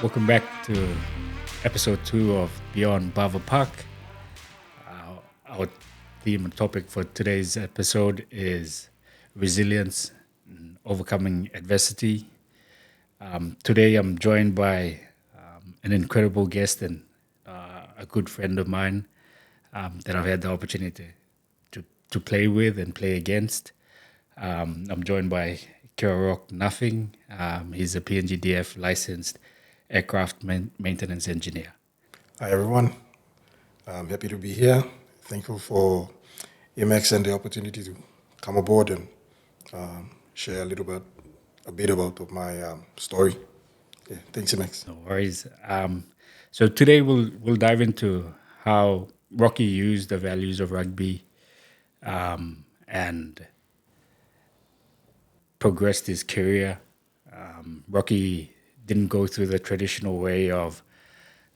Welcome back to episode 2 of Beyond Bava Park. Our theme and topic for today's episode is resilience and overcoming adversity. Today I'm joined by an incredible guest and a good friend of mine that I've had the opportunity to play with and play against. I'm joined by Kirarock Ngaffin. He's a PNG DF licensed aircraft maintenance engineer. Hi everyone, I'm happy to be here. Thankful for EMX and the opportunity to come aboard and share a bit about my story. Yeah, thanks EMX. No worries. So today we'll dive into how Rocky used the values of rugby and progressed his career. Rocky didn't go through the traditional way of,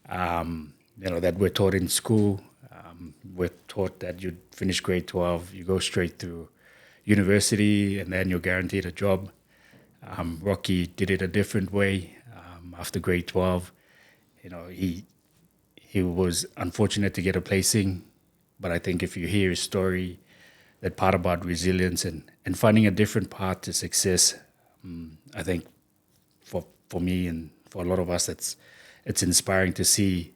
that we're taught in school. We're taught that you finish grade 12, you go straight through university, and then you're guaranteed a job. Rocky did it a different way. After grade 12, he was unfortunate to get a placing, but I think if you hear his story, that part about resilience and finding a different path to success, I think for me and for a lot of us, it's inspiring to see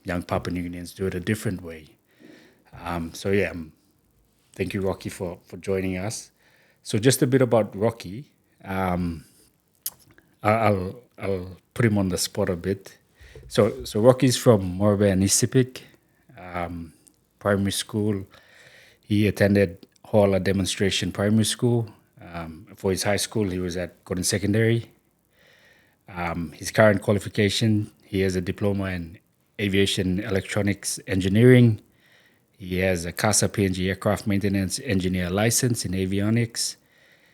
young Papua New Guineans do it a different way. Thank you, Rocky, for joining us. So just a bit about Rocky. I'll put him on the spot a bit. So Rocky's from Morbe and Isipik, primary school. He attended Hoala Demonstration Primary School. For his high school, he was at Gordon Secondary. His current qualification, he has a diploma in aviation electronics engineering. He has a CASA PNG aircraft maintenance engineer license in avionics.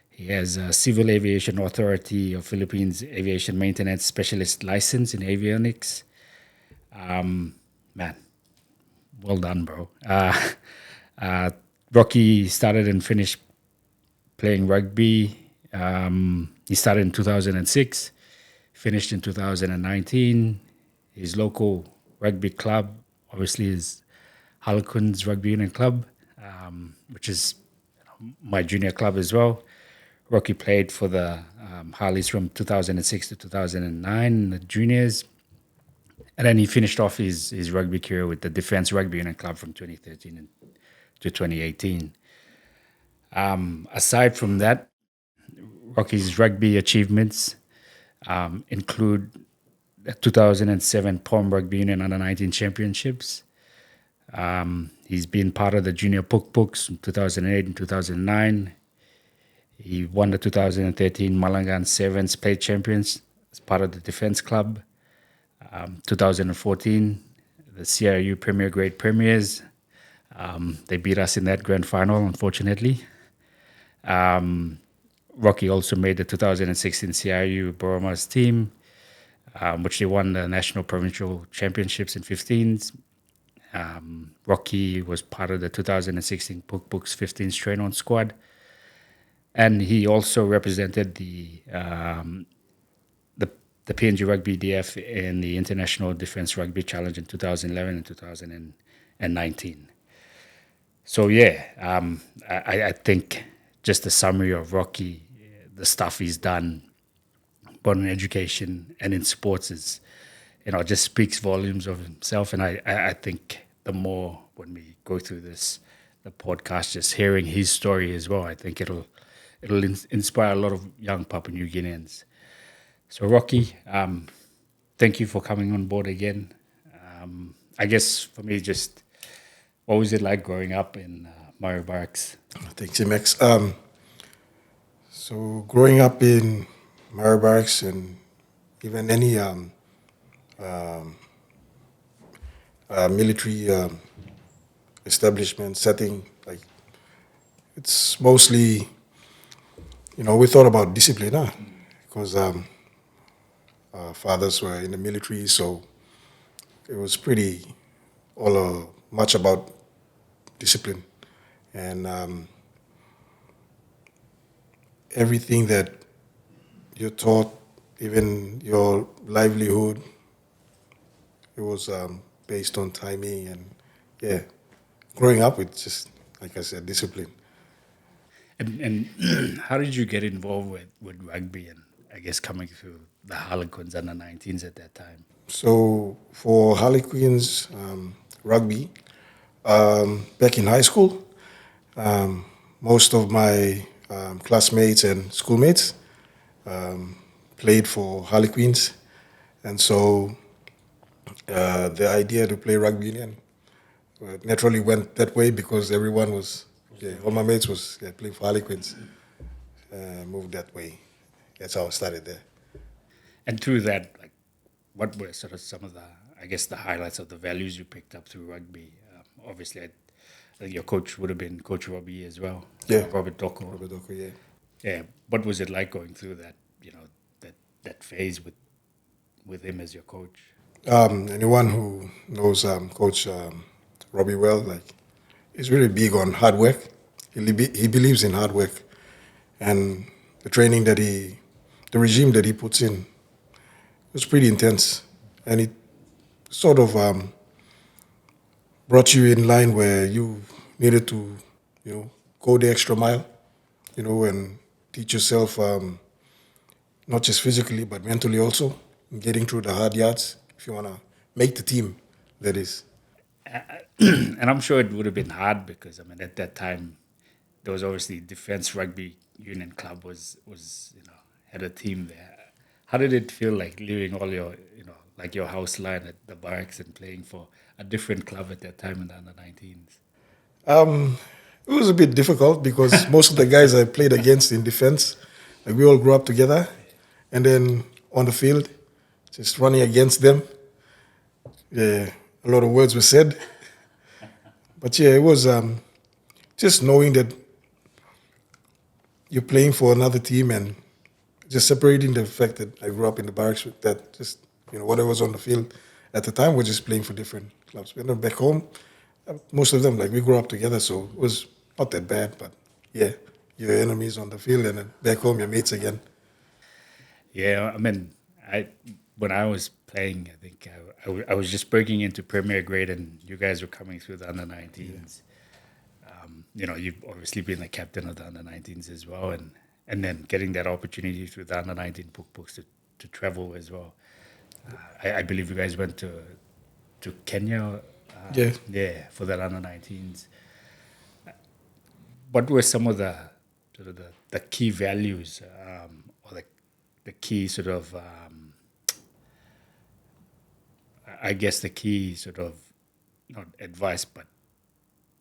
He has a Civil Aviation Authority of Philippines aviation maintenance specialist license in avionics. Man, well done, bro. Rocky started and finished playing rugby. He started in 2006. Finished in 2019. His local rugby club, obviously, is Harlequins Rugby Union Club, which is my junior club as well. Rocky played for the Harleys from 2006 to 2009, the juniors. And then he finished off his rugby career with the Defence Rugby Union Club from 2013 to 2018. Aside from that, Rocky's rugby achievements include the 2007 POM Rugby Union Under-19 Championships. He's been part of the Junior Pukpuks in 2008 and 2009. He won the 2013 Malangan Sevens Plate Champions as part of the Defence Club. 2014, the CRU Premier Grade Premiers. They beat us in that grand final, unfortunately. Rocky also made the 2016 CRU Boromas team, which they won the National Provincial Championships in 15s. Rocky was part of the 2016 Pukpuks 15 strain-on squad. And he also represented the PNG Rugby DF in the International Defence Rugby Challenge in 2011 and 2019. So I think just a summary of Rocky, the stuff he's done, both in education and in sports, is, just speaks volumes of himself. And I think the more when we go through the podcast, just hearing his story as well, I think it'll inspire a lot of young Papua New Guineans. So Rocky, thank you for coming on board again. I guess for me, just what was it like growing up in Mario Barracks? Thanks EMX. So growing up in Mario Barracks and even any military establishment setting, like, it's mostly, we thought about discipline, because our fathers were in the military, so it was pretty much about discipline. And everything that you're taught even your livelihood, it was based on timing and yeah, growing up with just, like I said, discipline. And how did you get involved with rugby and I guess coming through the Harlequins under 19s at that time? So for Harlequins rugby, back in high school, most of my classmates and schoolmates played for Harlequins, and so the idea to play rugby union naturally went that way because everyone was, all my mates was playing for Harlequins. Moved that way. That's how I started there. And through that, like, what were sort of some of the, I guess, the highlights of the values you picked up through rugby? Obviously, I think your coach would have been Coach Robbie as well. Yeah, Robert Doko. Robert Doko, yeah. Yeah. What was it like going through that, that phase with him as your coach? Anyone who knows Coach Robbie well, like, he's really big on hard work. He believes in hard work, and the training the regime that he puts in was pretty intense, and it sort of brought you in line where you needed to, go the extra mile, and teach yourself not just physically but mentally also, getting through the hard yards if you want to make the team. That is. And I'm sure it would have been hard because I mean at that time there was obviously Defence Rugby Union Club was had a team there. How did it feel like leaving all your like your house line at the barracks and playing for a different club at that time in the under 19s? It was a bit difficult because most of the guys I played against in defense, like, we all grew up together, and then on the field, just running against them, yeah, a lot of words were said. But yeah, it was just knowing that you're playing for another team and just separating the fact that I grew up in the barracks with that, just, whatever was on the field at the time, we're just playing for different clubs. But then back home, most of them, like, we grew up together, so it was not that bad. But yeah, your enemies on the field, and then back home, your mates again. Yeah, I mean, when I was playing, I think I was just breaking into Premier Grade, and you guys were coming through the under 19s. You've obviously been the captain of the under 19s as well, and then getting that opportunity through the under 19 Pukpuks to travel as well. I believe you guys went to Kenya, for that under 19s. What were some of the sort of the key values or the key sort of I guess the key sort of not advice but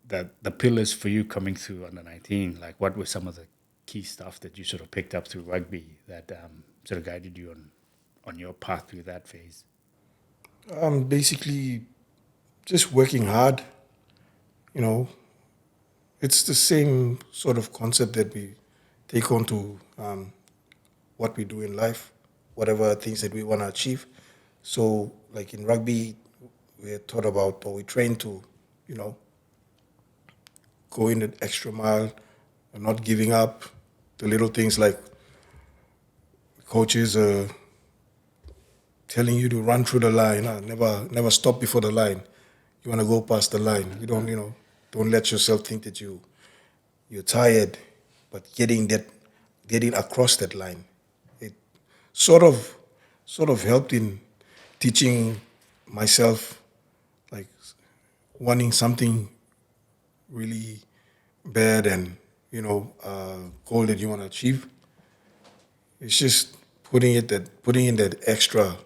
the pillars for you coming through under 19? Like, what were some of the key stuff that you sort of picked up through rugby that sort of guided you on your path through that phase? Basically, just working hard. It's the same sort of concept that we take on to what we do in life, whatever things that we want to achieve. So, like in rugby, we're taught about, or we train to, go in the extra mile and not giving up. The little things like coaches telling you to run through the line, never stop before the line. You want to go past the line. You don't let yourself think that you're tired, but getting across that line. It sort of helped in teaching myself, like, wanting something really bad and goal that you want to achieve. It's just putting in that extra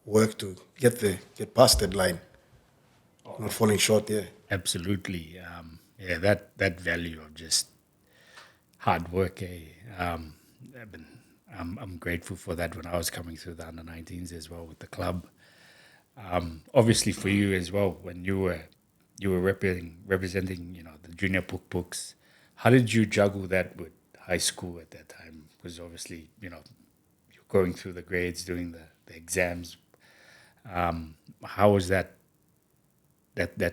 work to get past that line, not falling short. Yeah. Absolutely. That value of just hard work. I'm grateful for that when I was coming through the under 19s as well with the club. Obviously for you as well, when you were representing the junior Pukpuks, how did you juggle that with high school at that time? Because obviously you're going through the grades, doing the exams. How was that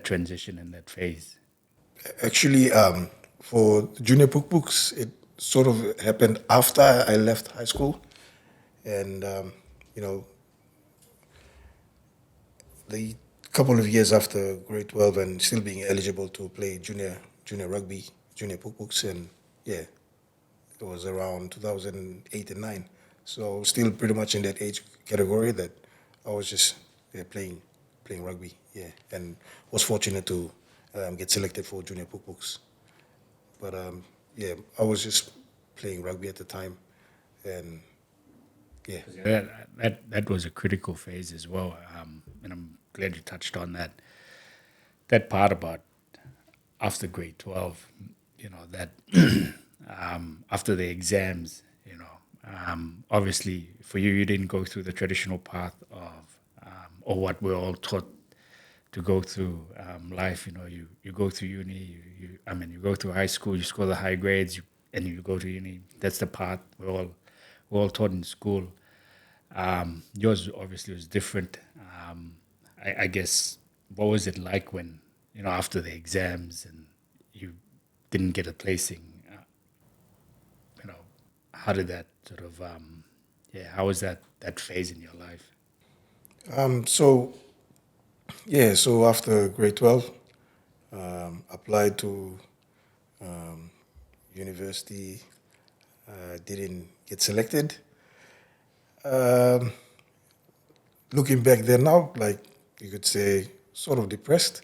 transition in that phase? Actually, for junior Pukpuks, sort of happened after I left high school, and you know, the couple of years after grade 12 and still being eligible to play junior rugby, junior Pukpuks, and yeah, it was around 2008 and 9. So still pretty much in that age category that I was just playing rugby, yeah, and was fortunate to get selected for junior Pukpuks. But yeah, I was just playing rugby at the time, and yeah. That was a critical phase as well, and I'm glad you touched on that part about after grade 12. That after the exams, obviously for you didn't go through the traditional path of or what we're all taught to go through life. You go through uni, you go through high school, you score the high grades, and you go to uni. That's the path we're all taught in school. Yours obviously was different. I guess, what was it like when, after the exams and you didn't get a placing? How did that sort of, how was that phase in your life? So yeah, so after grade 12, applied to university, didn't get selected. Um, Looking back there now, like you could say, sort of depressed,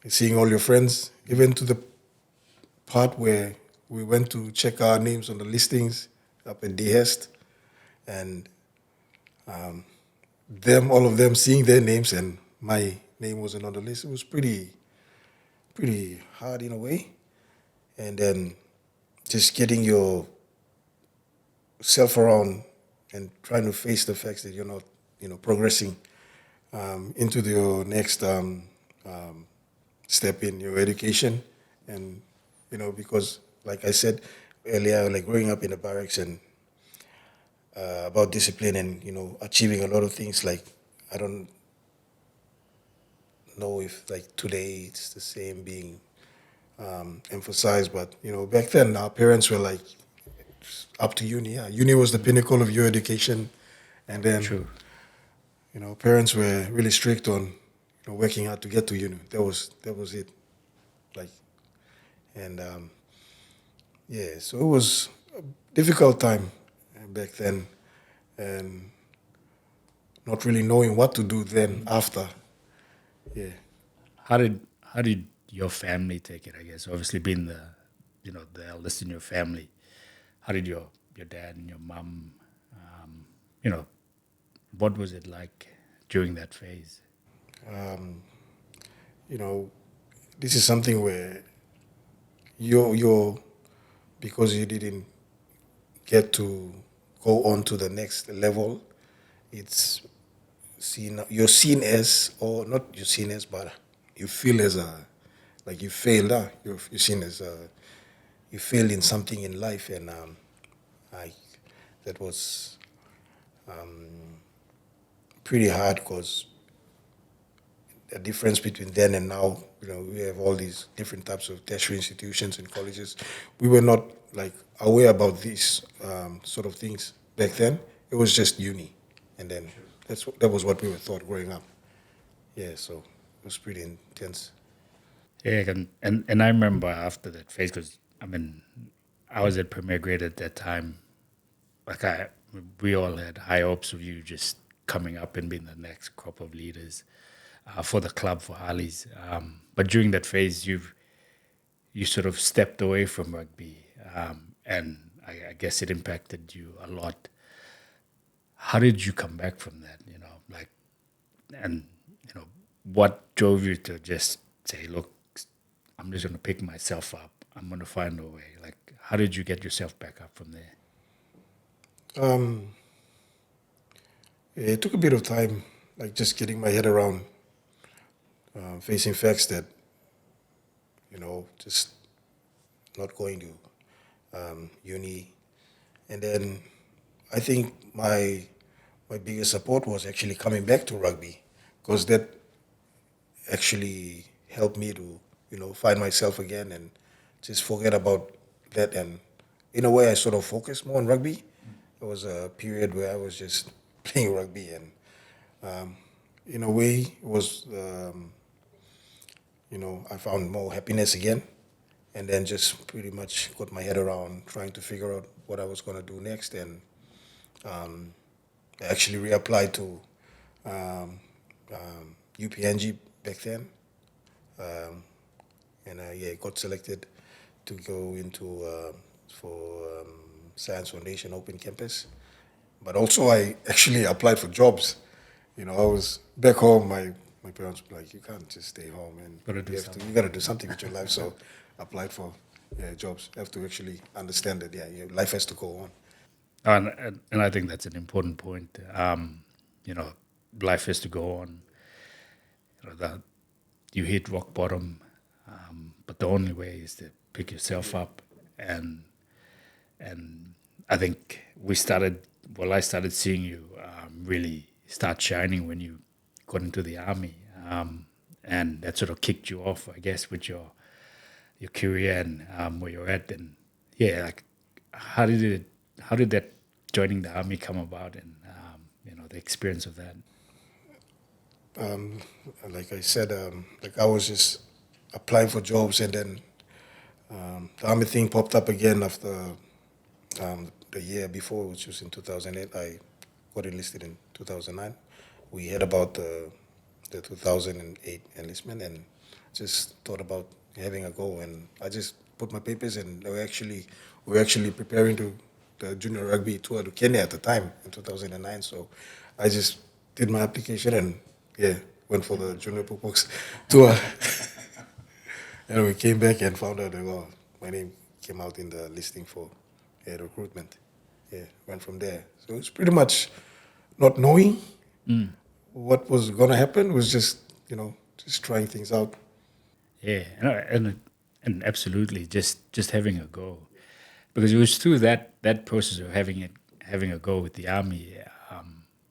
seeing all your friends, even to the part where we went to check our names on the listings up at Dehest, and all of them seeing their names and my name wasn't on the list. It was pretty hard in a way. And then just getting yourself around and trying to face the facts that you're not, progressing into your next step in your education. And, because like I said earlier, like growing up in the barracks and about discipline and, achieving a lot of things, like I don't know if like today it's the same being emphasized, but back then our parents were like up to uni. Yeah, uni was the pinnacle of your education, and then True. parents were really strict on working hard to get to uni. That was it, like, and yeah, so it was a difficult time back then, and not really knowing what to do then after. Yeah. How did your family take it? I guess obviously being the eldest in your family, how did your dad and your mom, um, you know, what was it like during that phase? Um, you know, this is something where you're because you didn't get to go on to the next level, it's you're seen as, or not you're seen as, but you feel as a, like you failed. You're seen as you failed in something in life, and I that was pretty hard because the difference between then and now, we have all these different types of tertiary institutions and colleges. We were not like aware about these sort of things back then. It was just uni, and then that was what we were taught growing up. Yeah, so it was pretty intense. Yeah, and I remember after that phase, because I was at premier grade at that time. Like we all had high hopes of you just coming up and being the next crop of leaders for the club, for Harleys. But during that phase, you sort of stepped away from rugby, and I guess it impacted you a lot. How did you come back from that? And what drove you to just say, look, I'm just going to pick myself up. I'm going to find a way. Like, how did you get yourself back up from there? Um, it took a bit of time, like just getting my head around facing facts that, just not going to uni. And then I think my biggest support was actually coming back to rugby, because that actually helped me to find myself again and just forget about that and in a way, I sort of focused more on rugby. It was a period where I was just playing rugby, and in a way, it was, I found more happiness again, and then just pretty much got my head around trying to figure out what I was going to do next, and I actually reapplied to UPNG back then, and got selected to go into for Science Foundation Open Campus. But also, I actually applied for jobs. I was back home. My parents were like, "You can't just stay home, and you got to do something with your life." So, applied for jobs. You have to actually understand that your life has to go on. And I think that's an important point. Life has to go on. That you hit rock bottom, but the only way is to pick yourself up. And I think I started seeing you really start shining when you got into the army, and that sort of kicked you off, I guess, with your career and where you're at. And how did that joining the army come about, and the experience of that? Like I said, I was just applying for jobs, and then the army thing popped up again after the year before, which was in 2008. I got enlisted in 2009. We heard about the 2008 enlistment and just thought about having a go. And I just put my papers in. We were actually preparing to the junior rugby tour to Kenya at the time in 2009. So I just did my application and went for the junior Pukpuks tour. And we came back and found out that my name came out in the listing for recruitment. Went from there. So it's pretty much not knowing what was going to happen. It was just trying things out. Yeah, and absolutely, just having a go, because it was through that process of having a go with the army.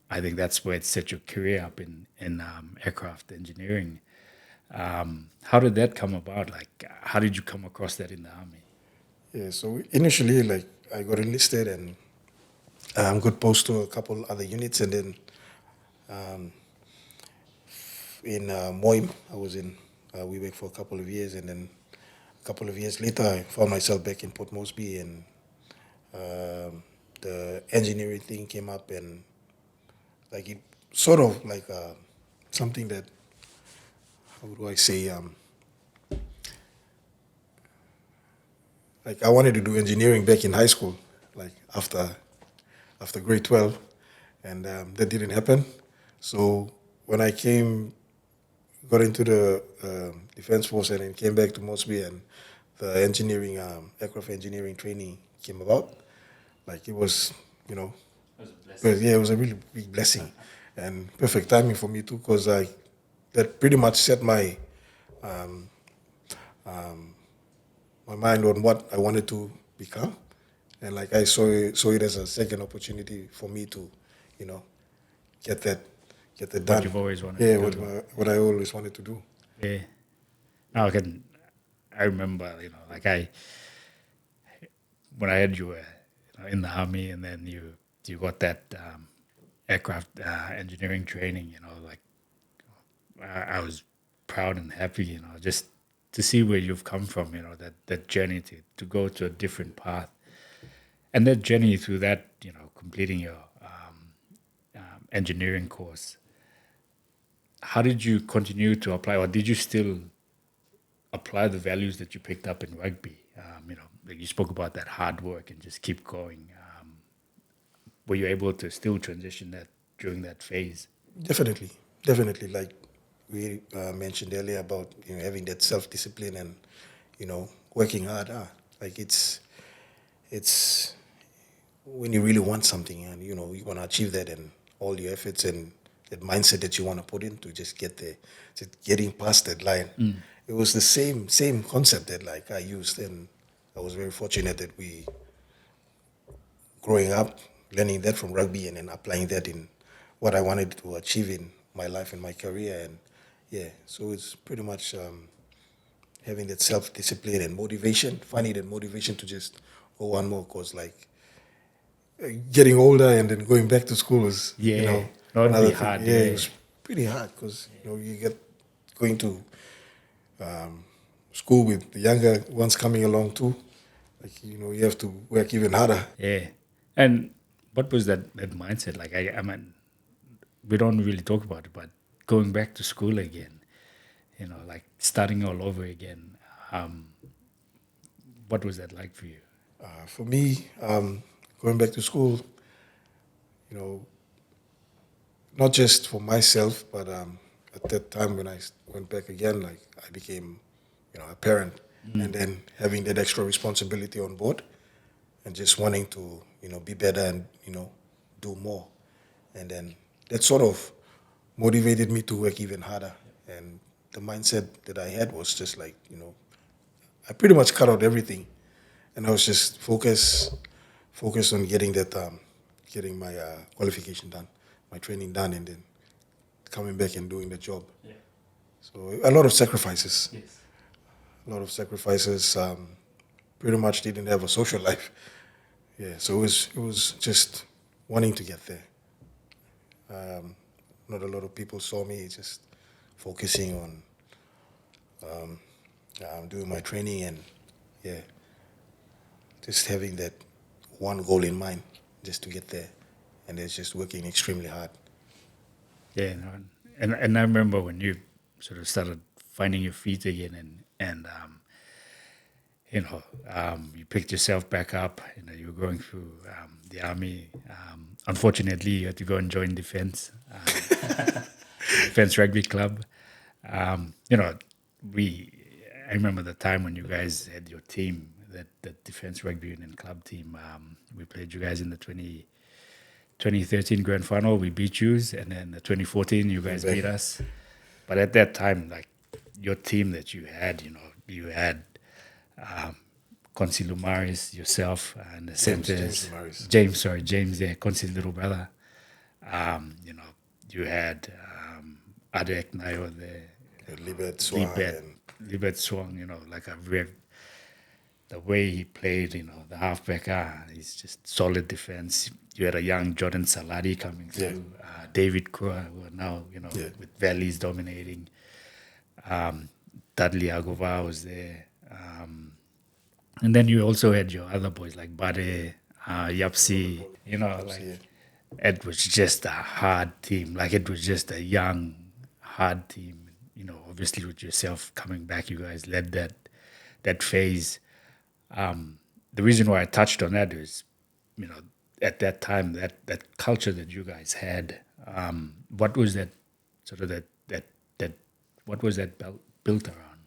I think that's where it set your career up in aircraft engineering. How did that come about? Like, how did you come across that in the army? Yeah, so initially, I got enlisted and got posted to a couple other units, and then in Moim, I was in Wewak for a couple of years, and then a couple of years later, I found myself back in Port Moresby, and the engineering thing came up, and it sort of something that, how do I say, I wanted to do engineering back in high school, after grade 12, and that didn't happen. So when I got into the Defence Force and then came back to Moresby, and the engineering, aircraft engineering training came about, it was, It was a blessing. it was a really big blessing and perfect timing for me too, because that pretty much set my my mind on what I wanted to become, and I saw it as a second opportunity for me to, get that done. What you've always wanted Yeah, to do. what I always wanted to do. Yeah. Now I remember, when I had you in the army, and then you got that aircraft engineering training, I was proud and happy, just to see where you've come from, that journey to go to a different path. And that journey through that, completing your engineering course, how did you continue to apply, or did you still apply the values that you picked up in rugby? You spoke about that hard work and just keep going. Were you able to still transition that during that phase? Definitely. Like we mentioned earlier about having that self-discipline and working hard. It's when you really want something and you want to achieve that, and all your efforts and that mindset that you want to put in to just get there, just getting past that line. It was the same concept that I used, and I was very fortunate that we growing up learning that from rugby and then applying that in what I wanted to achieve in my life and my career. And so it's pretty much having that self-discipline and motivation, finding that motivation to just go one more, because like getting older and then going back to school was, Yeah, not another be thing. hard. Yeah, it was pretty hard because, you get going to school with the younger ones coming along too. Like, you have to work even harder. Yeah. And what was that mindset? Like, I mean, we don't really talk about it, but going back to school again, like starting all over again. What was that like for you? For me, going back to school, you know, not just for myself, but at that time when I went back again, like I became, a parent, and then having that extra responsibility on board, and just wanting to, be better and do more, and then that sort of motivated me to work even harder. And the mindset that I had was just like, I pretty much cut out everything, and I was just focused on getting my qualification done, my training done, and then coming back and doing the job. Yeah. So a lot of sacrifices. Yes. A lot of sacrifices. Pretty much didn't have a social life. Yeah, so it was just wanting to get there. Not a lot of people saw me just focusing on doing my training and yeah, just having that one goal in mind, just to get there, and it's just working extremely hard. Yeah, no, and I remember when you sort of started finding your feet again, and you picked yourself back up. You were going through the army. Unfortunately, you had to go and join defense, defense rugby club. I remember the time when you guys had your team, that defense rugby union club team. We played you guys in the 2013 grand final. We beat you, and then the 2014 you guys beat us. But at that time, like your team that you had, you had Consi Lumaris, yourself, and the centers. James, yeah, Consi's little brother. You had Adek Nayo there. Libet Swang, like the way he played, the halfback, he's just solid defense. You had a young Jordan Saladi coming through, David Kua, who are now, with Valleys dominating. Dudley Agova was there. And then you also had your other boys like Bade, Yapsi, it was just a hard team. Like it was just a young, hard team. Obviously with yourself coming back, you guys led that phase. The reason why I touched on that is, at that time, that culture that you guys had, what was that sort of that what was that built around?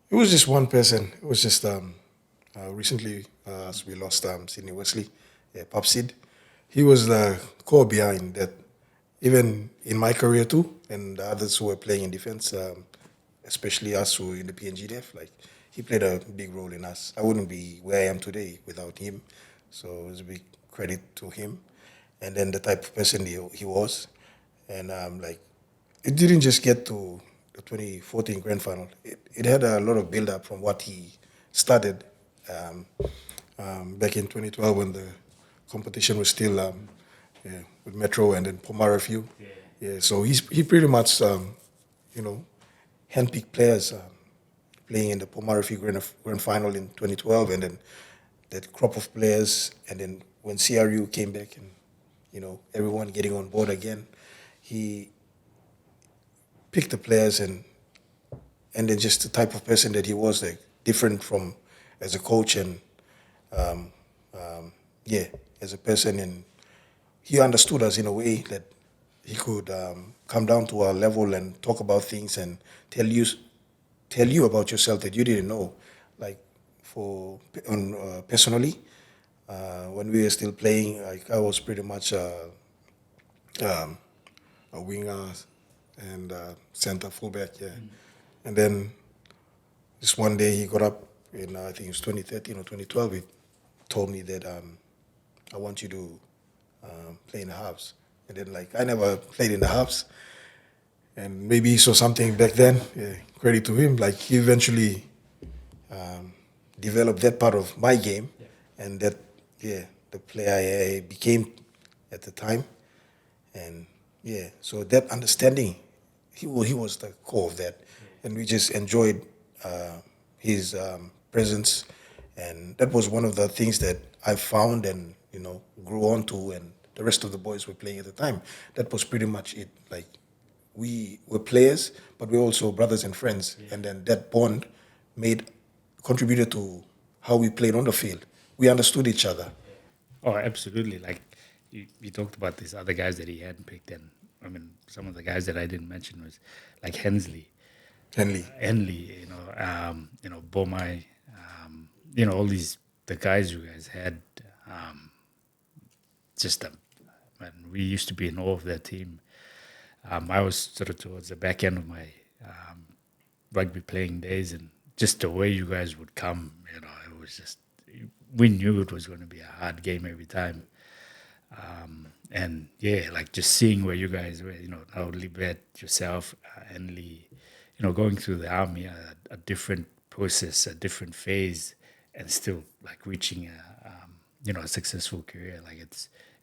It was just one person. It was just recently as we lost Sydney Wesley, Pop Sid. He was the core behind that. Even in my career too, and the others who were playing in defense, especially us who were in the PNG Def, like he played a big role in us. I wouldn't be where I am today without him, so it's a big credit to him. And then the type of person he was, and like it didn't just get to the 2014 grand final. It had a lot of build up from what he started back in 2012 when the competition was still. With Metro and then Pomara Few. Yeah, so he pretty much, handpicked players playing in the Pomara Few grand final in 2012, and then that crop of players, and then when CRU came back and, everyone getting on board again, he picked the players and then just the type of person that he was, like different from as a coach and, as a person, and he understood us in a way that he could come down to our level and talk about things and tell you about yourself that you didn't know. Like personally, when we were still playing, like I was pretty much a winger and center fullback, yeah. And then just one day he got up in I think it was 2013 or 2012. He told me that I want you to play in the halves. And then, like, I never played in the halves. and maybe he saw something back then. Yeah, credit to him. Like he eventually developed that part of my game, and that the player I became at the time, and so that understanding, he was the core of that, and we just enjoyed his presence, and that was one of the things that I found and grew onto, and the rest of the boys were playing at the time. That was pretty much it. Like we were players, but we were also brothers and friends, and then that bond contributed to how we played on the field. We understood each other. Oh, absolutely. Like you talked about these other guys that he hadn't picked, and I mean, some of the guys that I didn't mention was like Henley. Henley, Bomai, all the guys you guys had. Just man, we used to be in awe of that team. I was sort of towards the back end of my rugby playing days, and just the way you guys would come, it was just, we knew it was going to be a hard game every time. And like just seeing where you guys were, now Libet, yourself, and Lee, going through the army, a different process, a different phase, and still like reaching a successful career. Like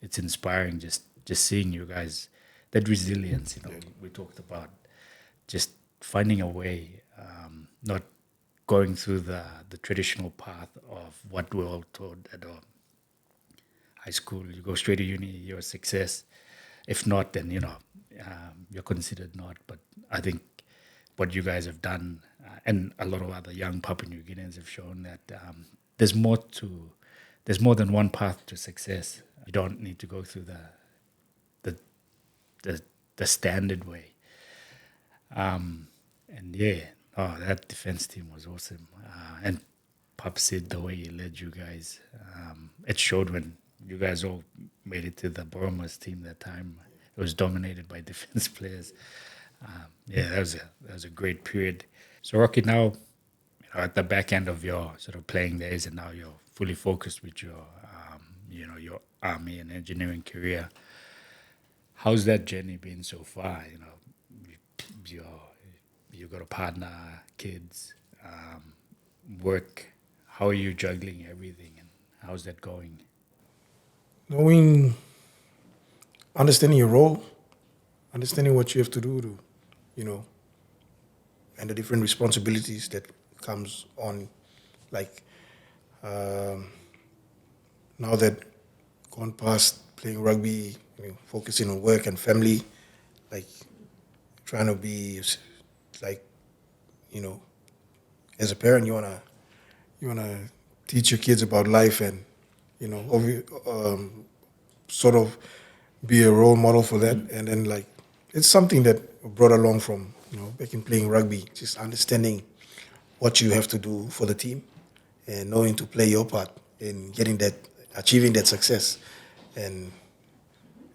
it's inspiring just seeing you guys, that resilience. We talked about just finding a way, not going through the traditional path of what we're all taught at high school. You go straight to uni, you're a success. If not, then you're considered not. But I think what you guys have done, and a lot of other young Papua New Guineans have shown that there's more than one path to success. You don't need to go through the standard way. That defense team was awesome. And Pop said the way he led you guys, it showed when you guys all made it to the Boromas team that time. It was dominated by defense players. That was a great period. So Rocky, now at the back end of your sort of playing days, and now you're fully focused with your your army and engineering career. How's that journey been so far? You got a partner, kids, work. How are you juggling everything, and how's that going? Understanding your role, understanding what you have to do to, and the different responsibilities that comes on, like now that gone past playing rugby, focusing on work and family, like trying to be like, as a parent, you wanna teach your kids about life and sort of be a role model for that. And then like it's something that brought along from back in playing rugby, just understanding what you have to do for the team and knowing to play your part in achieving that success. And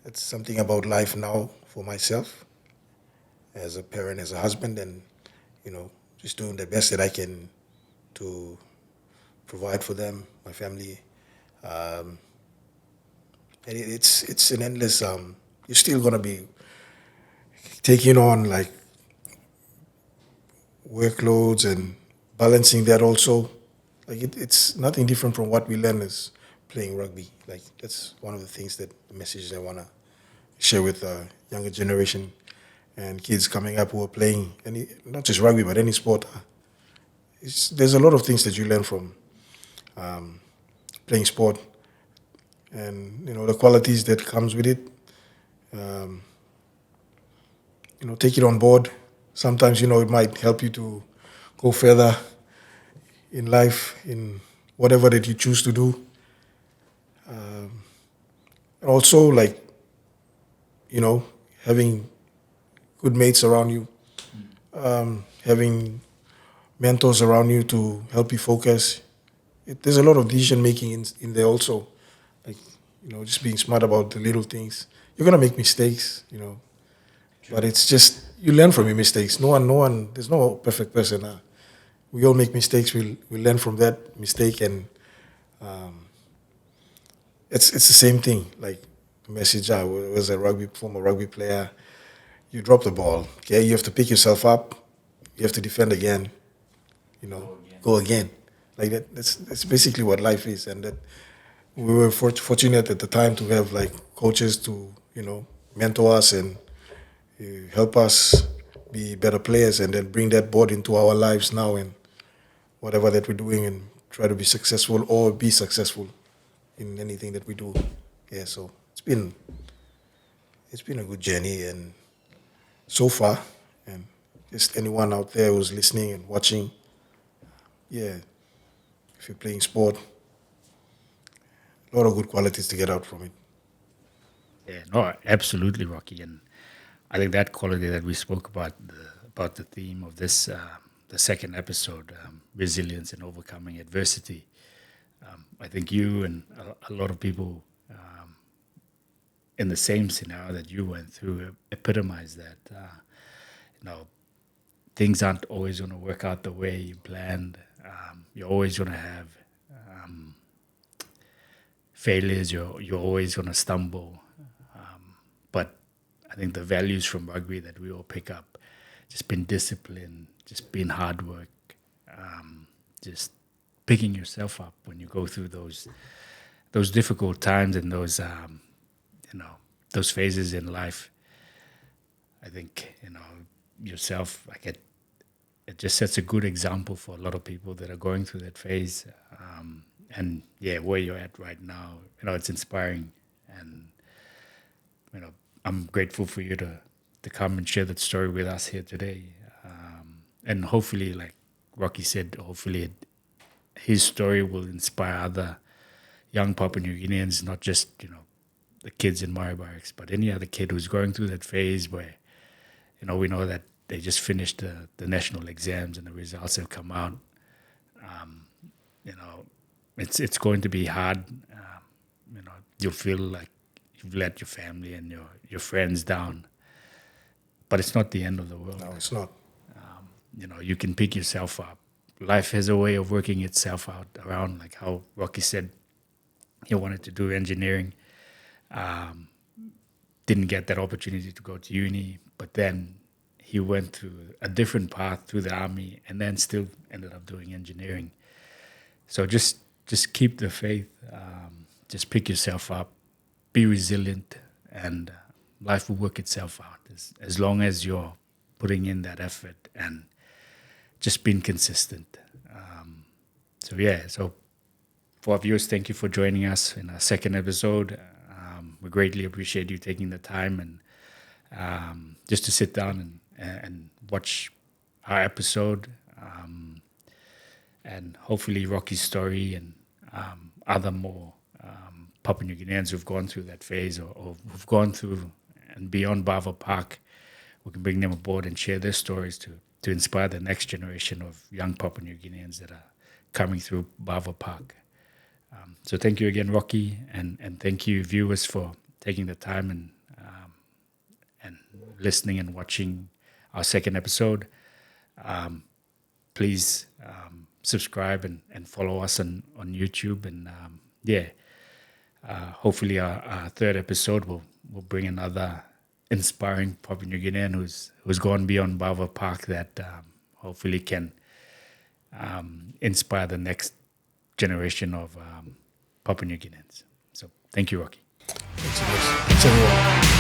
it's something about life now for myself as a parent, as a husband, and just doing the best that I can to provide for them, my family. And it's an endless. You're still gonna be taking on like workloads and balancing that also. Like it's nothing different from what we learn as playing rugby. Like that's one of the things that the messages I wanna share with the younger generation and kids coming up who are playing not just rugby but any sport. There's a lot of things that you learn from playing sport, and the qualities that comes with it. Take it on board. Sometimes it might help you to go further in life in whatever that you choose to do. And also, like having good mates around you, having mentors around you to help you focus. There's a lot of decision making in there also, like just being smart about the little things. You're gonna make mistakes, but it's just you learn from your mistakes. No one. There's no perfect person. We all make mistakes. We learn from that mistake, and it's the same thing. Like the message, I was a former rugby player. you drop the ball. Okay, you have to pick yourself up. You have to defend again. Go again. Like that. That's basically what life is, and that we were fortunate at the time to have like coaches to mentor us and help us be better players, and then bring that board into our lives now and whatever that we're doing, and try to be successful or be successful in anything that we do. Yeah, so it's been a good journey, and so far, and just anyone out there who's listening and watching, yeah, if you're playing sport, a lot of good qualities to get out from it. Yeah, no, absolutely, Rocky. And I think that quality that we spoke about, the theme of this, the second episode, resilience and overcoming adversity. I think you and a lot of people in the same scenario that you went through epitomize that. Things aren't always going to work out the way you planned. You're always going to have failures. You're always going to stumble. But I think the values from rugby that we all pick up, just being disciplined, just being hard work, just picking yourself up when you go through those difficult times and those phases in life. I think yourself, like it just sets a good example for a lot of people that are going through that phase. And yeah, where you're at right now, it's inspiring, and I'm grateful for you to come and share that story with us here today. And hopefully, like Rocky said, hopefully his story will inspire other young Papua New Guineans, not just the kids in Murray Barracks, but any other kid who's going through that phase where we know that they just finished the national exams and the results have come out. It's going to be hard. You'll feel like you've let your family and your friends down, but it's not the end of the world. No, it's not. You can pick yourself up. Life has a way of working itself out around, like how Rocky said he wanted to do engineering. Didn't get that opportunity to go to uni, but then he went through a different path through the army and then still ended up doing engineering. So just keep the faith, just pick yourself up, be resilient, and life will work itself out as long as you're putting in that effort and just being consistent. So for our viewers, thank you for joining us in our second episode. We greatly appreciate you taking the time and just to sit down and watch our episode, and hopefully Rocky's story and other more Papua New Guineans who've gone through that phase or who've gone through and beyond Bava Park, we can bring them aboard and share their stories to inspire the next generation of young Papua New Guineans that are coming through Bava Park. So thank you again, Rocky, and thank you, viewers, for taking the time and listening and watching our second episode. Please subscribe and follow us on YouTube, and hopefully our third episode will bring another inspiring Papua New Guinean who's gone beyond Bava Park that hopefully can inspire the next generation of Papua New Guineans. So thank you, Rocky. Thanks everyone.